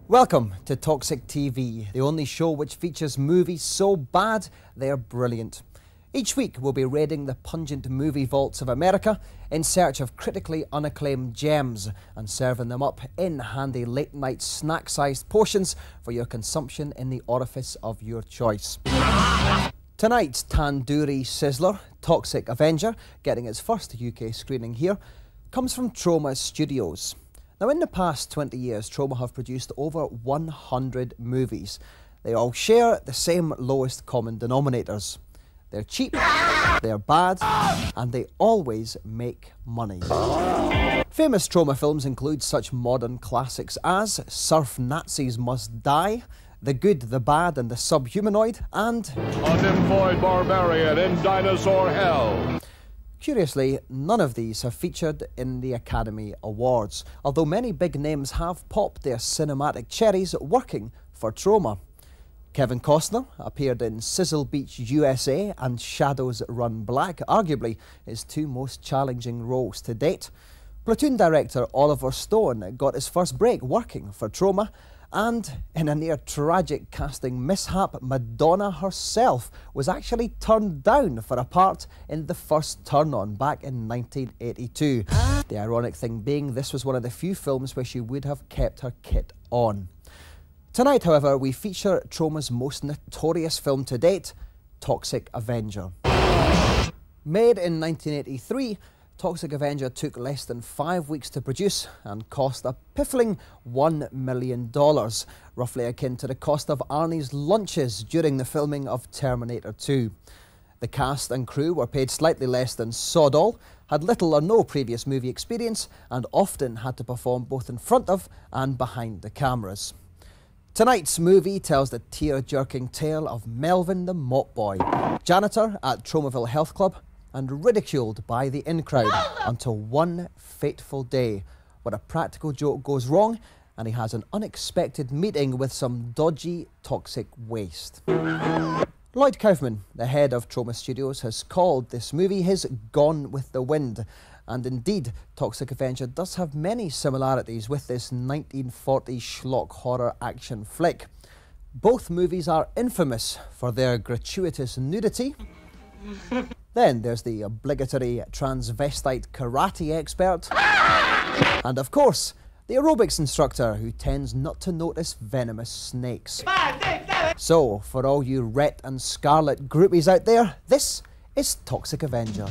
Welcome to Toxic TV, the only show which features movies so bad they're brilliant. Each week we'll be raiding the pungent movie vaults of America in search of critically unacclaimed gems and serving them up in handy late-night snack-sized portions for your consumption in the orifice of your choice. Tonight's tandoori sizzler, Toxic Avenger, getting its first UK screening here, comes from Troma Studios. Now, in the past 20 years, Troma have produced over 100 movies. They all share the same lowest common denominators. They're cheap, they're bad, and they always make money. Famous Troma films include such modern classics as Surf Nazis Must Die, The Good, the Bad and the Subhumanoid, and A Nymphoid Barbarian in Dinosaur Hell. Curiously, none of these have featured in the Academy Awards, although many big names have popped their cinematic cherries working for Troma. Kevin Costner appeared in Sizzle Beach, USA and Shadows Run Black, arguably his two most challenging roles to date. Platoon director Oliver Stone got his first break working for Troma, and in a near tragic casting mishap, Madonna herself was actually turned down for a part in The First Turn On back in 1982. The ironic thing being, this was one of the few films where she would have kept her kit on. Tonight, however, we feature Troma's most notorious film to date, Toxic Avenger. Made in 1983, Toxic Avenger took less than 5 weeks to produce and cost a piffling $1 million, roughly akin to the cost of Arnie's lunches during the filming of Terminator 2. The cast and crew were paid slightly less than sod all, had little or no previous movie experience, and often had to perform both in front of and behind the cameras. Tonight's movie tells the tear-jerking tale of Melvin the Mop Boy, janitor at Tromaville Health Club, and ridiculed by the in-crowd until one fateful day where a practical joke goes wrong and he has an unexpected meeting with some dodgy, toxic waste. Lloyd Kaufman, the head of Troma Studios, has called this movie his Gone with the Wind, and indeed, Toxic Avenger does have many similarities with this 1940s schlock horror action flick. Both movies are infamous for their gratuitous nudity. Then there's the obligatory transvestite karate expert. And of course, the aerobics instructor who tends not to notice venomous snakes. 5, 6, 7. So, for all you Rhett and Scarlet groupies out there, this is Toxic Avenger.